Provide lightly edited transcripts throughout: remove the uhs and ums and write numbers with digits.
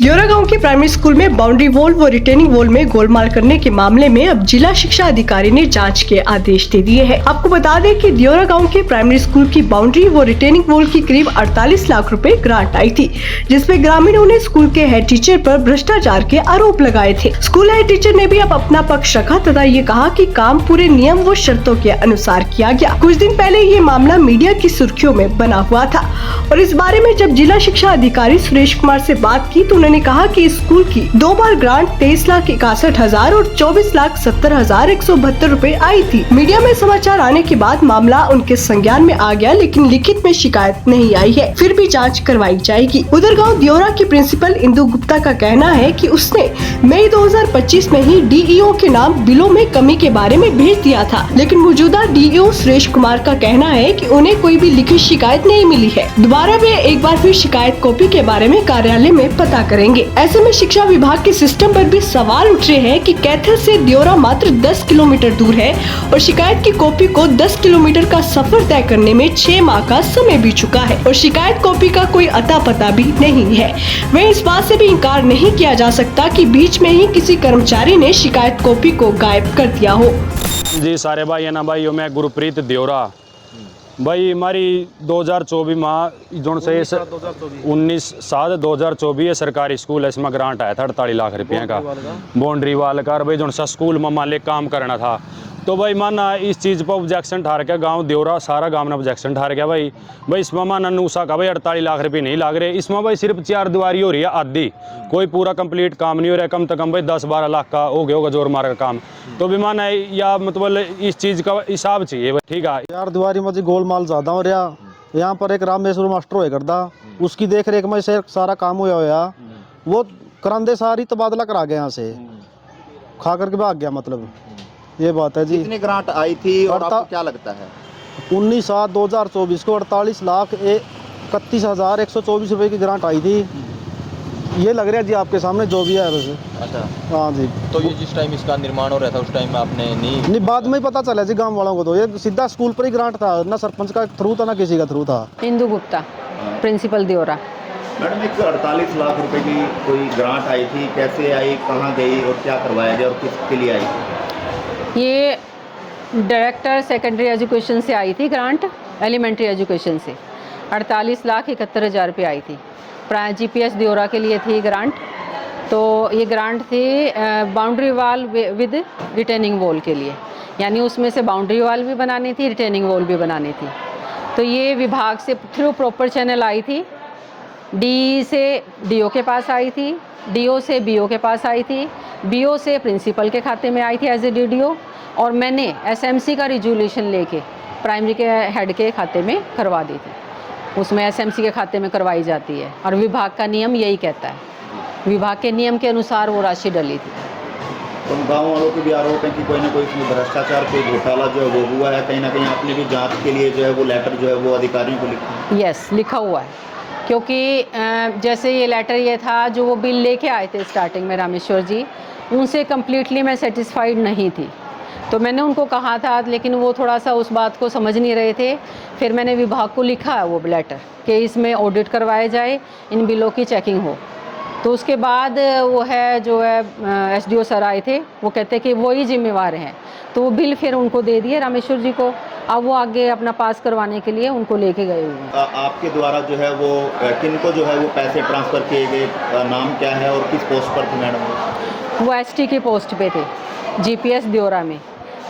ल्योरा गांव के primary school में बाउंड्री वॉल व रिटेनिंग वॉल में गोलमाल करने के मामले में अब जिला शिक्षा अधिकारी ने जांच के आदेश दे दिए हैं। आपको बता दें कि ल्योरा गांव के प्राइमरी स्कूल की बाउंड्री व रिटेनिंग वॉल की करीब 48 लाख रुपए ग्रांट आई थी, जिसमें ग्रामीणों ने स्कूल के हेड टीचर पर भ्रष्टाचार के आरोप लगाए थे। स्कूल हेड टीचर ने भी अब अपना पक्ष रखा तथा ये कहा कि काम पूरे नियम व शर्तों के अनुसार किया गया। कुछ दिन पहले ये मामला मीडिया की सुर्खियों में बना हुआ था और इस बारे में जब जिला शिक्षा अधिकारी सुरेश कुमार से बात की तो उन्होंने कहा कि स्कूल की 2 बार ग्रांट 23,61,000 और 24,70,172 रुपए आई थी। मीडिया में समाचार आने के बाद मामला उनके संज्ञान में आ गया, लेकिन लिखित में शिकायत नहीं आई है। फिर भी जांच करवाई जाएगी। उधर गांव दियोरा की प्रिंसिपल इंदु गुप्ता का कहना है कि उसने मई 2025 में ही डीईओ के नाम बिलों में कमी के बारे में भेज दिया था, लेकिन मौजूदा डीईओ सुरेश कुमार का कहना है कि उन्हें कोई भी लिखित शिकायत नहीं मिली है। दोबारा वे एक बार फिर शिकायत कॉपी के बारे में कार्यालय में पता करेंगे। ऐसे में शिक्षा विभाग के सिस्टम पर भी सवाल उठ रहे हैं कि कैथल से दियोरा मात्र 10 किलोमीटर दूर है और शिकायत की कॉपी को 10 किलोमीटर का सफर तय करने में 6 माह का समय बीत चुका है और शिकायत कॉपी का कोई अता पता भी नहीं है। वहीं इस बात से भी इनकार नहीं किया जा सकता कि बीच में ही किसी कर्मचारी ने शिकायत कॉपी को गायब कर दिया हो। जी सारे भाई है ना भाई, मैं गुरप्रीत दियोरा भाई हमारी 2024 माह जो से 19/7/2024 सरकारी स्कूल है, इसमें ग्रांट आया था 48 लाख रुपये का बाउंड्री वाल का। भाई जो सा स्कूल में मान लिया काम करना था तो भाई माना इस चीज़ पर ऑब्जेक्शन ठार गया गांव दियोरा, सारा गांव ने ऑब्जेक्शन ठार गया भाई इसमें माना नूसा का भाई 48 लाख रुपये नहीं लाग रहे। इसमें भाई सिर्फ 4 दीवारी हो रही है आधी, कोई पूरा कंप्लीट काम नहीं हो रहा है। कम से कम भाई 10-12 लाख का हो गया होगा जोर मार का काम। तो भी माना या मतलब इस चीज़ का हिसाब चाहिए भाई। ठीक है, 4 दीवारी में गोलमाल ज़्यादा हो रहा। यहाँ पर एक रामेश्वर मास्टर होए करता, उसकी देख रेख में से सारा काम होया वो करांदे सारी तबादला करा गया, यहाँ से खा करके भाग गया। मतलब ये बात है जी। कितनी ग्रांट आई थी और आपको क्या लगता है? 19/7/2024 को 48,31,124 रुपये की ग्रांट आई थी। ये लग रहा है जी आपके सामने जो भी है वैसे। अच्छा, हाँ जी। तो ये जिस टाइम इसका निर्माण हो रहा था उस टाइम में आपने नहीं, बाद में ही पता चला जी गांव वालों को। तो ये सीधा स्कूल पर ही ग्रांट था, ना सरपंच का थ्रू था ना किसी का थ्रू था। इंदु गुप्ता, प्रिंसिपल दियोरा। मैडम, एक 48 लाख रुपए की कोई ग्रांट आई थी, कैसे आई, कहाँ गई और क्या करवाया गया और किसके लिए आई? ये डायरेक्टर सेकेंडरी एजुकेशन से आई थी ग्रांट, एलिमेंट्री एजुकेशन से 48,71,000 रुपये आई थी। जीपीएस दियोरा के लिए थी ग्रांट। तो ये ग्रांट थी boundary wall with retaining wall के लिए, यानी उसमें से बाउंड्री वॉल भी बनानी थी, रिटेनिंग वॉल भी बनानी थी। तो ये विभाग से थ्रू प्रॉपर चैनल आई थी। डी से डीओ के पास आई थी, डीओ से बीओ के पास आई थी, बीओ से प्रिंसिपल के खाते में आई थी एज ए डीडीओ, और मैंने एसएमसी का रिजोल्यूशन लेके प्राइमरी के हेड के खाते में करवा दी थी। उसमें एसएमसी के खाते में करवाई जाती है और विभाग का नियम यही कहता है। विभाग के नियम के अनुसार वो राशि डली थी। तो गाँव वालों के भी आरोप है कि कोई ना कोई इसमें भ्रष्टाचार, कोई घोटाला जो है वो हुआ है। कहीं ना कहीं आपने भी जाँच के लिए जो है वो लेटर जो है वो अधिकारियों को लिखा? यस, लिखा हुआ है। क्योंकि जैसे ये लेटर ये था जो वो बिल लेके आए थे स्टार्टिंग में रामेश्वर जी, उनसे कम्प्लीटली मैं सेटिस्फाइड नहीं थी। तो मैंने उनको कहा था, लेकिन वो थोड़ा सा उस बात को समझ नहीं रहे थे। फिर मैंने विभाग को लिखा है वो लेटर कि इसमें ऑडिट करवाया जाए, इन बिलों की चेकिंग हो। तो उसके बाद वो है जो है एसडीओ सर आए थे, वो कहते कि वो ही जिम्मेवार हैं। तो वो बिल फिर उनको दे दिए रामेश्वर जी को। अब वो आगे अपना पास करवाने के लिए उनको लेके गए हुए हैं। आपके द्वारा जो है वो किनको जो है वो पैसे ट्रांसफ़र किए गए, नाम क्या है और किस पोस्ट पर थे मैडम? वो एसटी की पोस्ट पे थे, जीपीएस दियोरा में,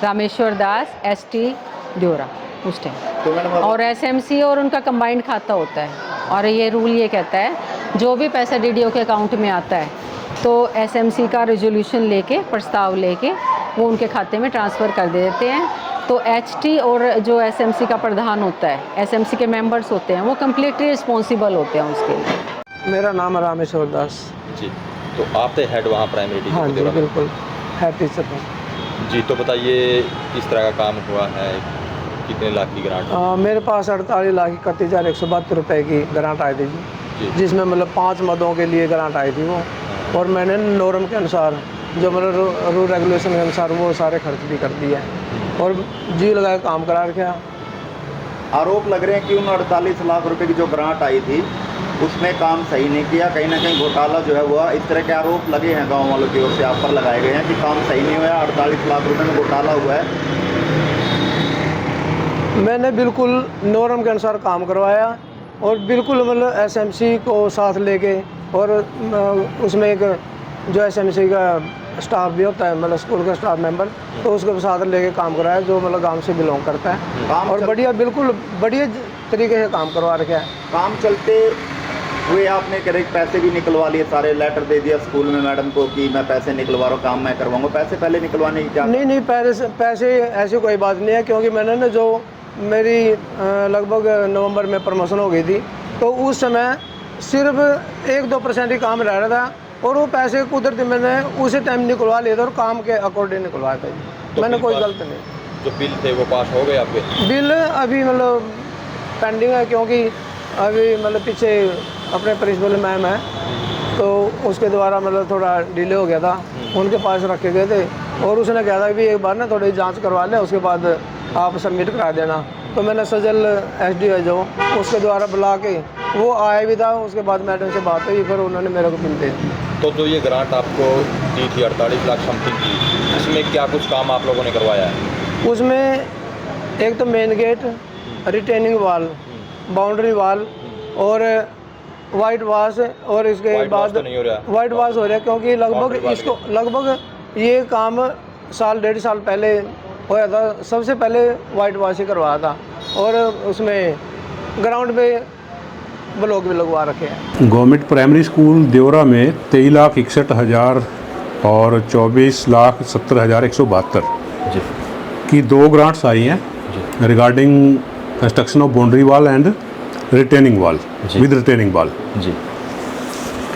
रामेश्वर दास एसटी दियोरा उस टाइम। तो मैडम और एसएमसी और उनका कंबाइंड खाता होता है, और ये रूल ये कहता है जो भी पैसा डीडीओ के अकाउंट में आता है तो एसएमसी का रिजोल्यूशन लेके, प्रस्ताव लेके वो उनके खाते में ट्रांसफ़र कर देते हैं। तो एचटी और जो एसएमसी का प्रधान होता है, एसएमसी के मेंबर्स होते हैं, वो कम्प्लीटली रिस्पॉन्सिबल होते हैं उसके लिए। मेरा नाम है रामेश्वर दास जी। तो आप थे हेड वहाँ प्राइमरी टीचर? हाँ जी, बिल्कुल हेड टीचर हूँ जी। तो बताइए किस तरह का काम हुआ है, कितने लाख की ग्रांट? मेरे पास 48,31,172 रुपये की ग्रांट आई थी जी, जिसमें मतलब 5 मदों के लिए ग्रांट आई थी वो। और मैंने नॉर्म के अनुसार, जो मतलब रूल रेगुलेशन के अनुसार, वो सारे खर्च भी कर दिए और जी लगा के काम करा रखा। आरोप लग रहे हैं कि उन 48 लाख रुपए की जो ग्रांट आई थी उसने काम सही नहीं किया, कहीं ना कहीं घोटाला जो है हुआ, इस तरह के आरोप लगे हैं गांव वालों की ओर से, आप पर लगाए गए हैं कि काम सही नहीं हुआ, 48 लाख रुपए में घोटाला हुआ है। मैंने बिल्कुल नॉर्म के अनुसार काम करवाया और बिल्कुल मतलब एसएमसी को साथ लेके, और उसमें एक जो एसएमसी का स्टाफ भी होता है, मतलब स्कूल का स्टाफ मेंबर, तो उसके साथ लेके काम कराया, जो मतलब गांव से बिलोंग करता है, और बढ़िया बिल्कुल बढ़िया तरीके से काम करवा रखा है। काम चलते हुए आपने करेक्ट पैसे भी निकलवा लिए, सारे लेटर दे दिया स्कूल में मैडम को कि मैं पैसे निकलवा रहा हूँ, काम मैं करवाऊंगा, पैसे पहले निकलवाने की क्या? नहीं, पैसे ऐसी कोई बात नहीं है, क्योंकि मैंने ना जो मेरी लगभग नवंबर में प्रमोशन हो गई थी, तो उस समय सिर्फ 1-2% ही काम रह रहा था, और वो पैसे कुदरती मैंने उसी टाइम निकलवा लिए थे और काम के अकॉर्डिंग निकलवाया था। तो मैंने कोई गलत नहीं। जो बिल थे वो पास हो गए आपके? बिल अभी मतलब पेंडिंग है, क्योंकि अभी मतलब पीछे अपने प्रिंसिपल मैम है, तो उसके द्वारा मतलब थोड़ा डिले हो गया था, उनके पास रखे गए थे, और उसने कहा था कि एक बार ना थोड़ी जांच करवा लें, उसके बाद आप सबमिट करा देना। तो मैंने सजल एसडीओ है जो, उसके द्वारा बुला के वो आया भी था, उसके बाद मैडम से बात हुई, फिर उन्होंने मेरे को बिल दे दिया। तो जो ये ग्रांट आपको दी थी 48 लाख समथिंग की, इसमें क्या कुछ काम आप लोगों ने करवाया है? उसमें एक तो मेन गेट, रिटेनिंग वाल, बाउंड्री वाल और वाइट वाश, और इसके White wash बाद तो नहीं हो रहा? वाइट वाश हो रहा है, क्योंकि लगभग ये काम 1.5 साल पहले होया था, सबसे पहले वाइट वाश ही करवाया था, और उसमें ग्राउंड पे ब्लॉक भी लगवा रखे हैं। गवर्नमेंट प्राइमरी स्कूल देवरा में 23,61,000 और 24,70,172 जी की 2 ग्रांट्स आई हैं regarding construction of boundary wall and retaining wall with retaining wall जी।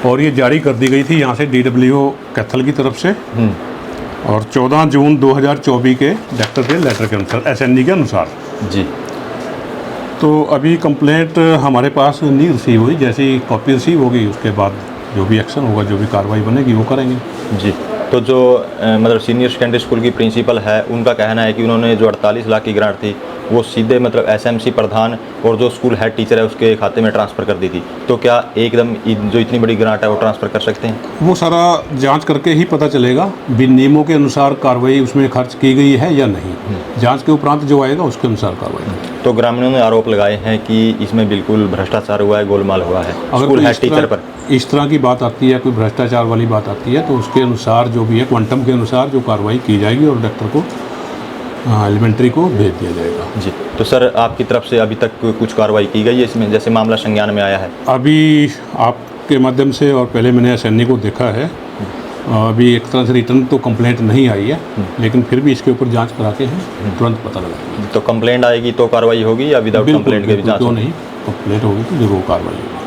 और ये जारी कर दी गई थी यहाँ से DWO कैथल की तरफ से, और 14 जून 2024 के डायरेक्टर के लेटर के अनुसार, SNE के अनुसार जी। तो अभी कंप्लेंट हमारे पास नहीं रिसीव हुई, जैसे ही कॉपी रिसीव होगी उसके बाद जो भी एक्शन होगा, जो भी कार्रवाई बनेगी वो करेंगे जी। तो जो मतलब सीनियर सेकेंडरी स्कूल की प्रिंसिपल है, उनका कहना है कि उन्होंने जो 48 लाख की ग्रांट थी वो सीधे मतलब SMC प्रधान और जो स्कूल हेड टीचर है उसके खाते में ट्रांसफ़र कर दी थी। तो क्या एकदम जो इतनी बड़ी ग्रांट है वो ट्रांसफ़र कर सकते हैं? वो सारा जांच करके ही पता चलेगा, बिन नियमों के अनुसार कार्रवाई उसमें खर्च की गई है या नहीं। जांच के उपरांत जो आएगा उसके अनुसार कार्रवाई। तो ग्रामीणों ने आरोप लगाए हैं कि इसमें बिल्कुल भ्रष्टाचार हुआ है, गोलमाल हुआ है स्कूल हेड टीचर पर। इस तरह की बात आती है, कोई भ्रष्टाचार वाली बात आती है, तो उसके अनुसार जो भी है क्वांटम के अनुसार जो कार्रवाई की जाएगी और डायरेक्टर को एलिमेंट्री को भेज दिया जाएगा। जी। तो सर आपकी तरफ से अभी तक कुछ कार्रवाई की गई है इसमें, जैसे मामला संज्ञान में आया है? अभी आपके माध्यम से और पहले मैंने SNE को देखा है, अभी एक तरह से रिटर्न तो कंप्लेंट नहीं आई है, लेकिन फिर भी इसके ऊपर जांच कराते हैं, तुरंत पता लगाएंगे। तो कंप्लेंट आएगी तो कार्रवाई होगी या विदाउट कंप्लेंट के भी जांच? नहीं, कंप्लेंट होगी तो जरूर कार्रवाई होगी।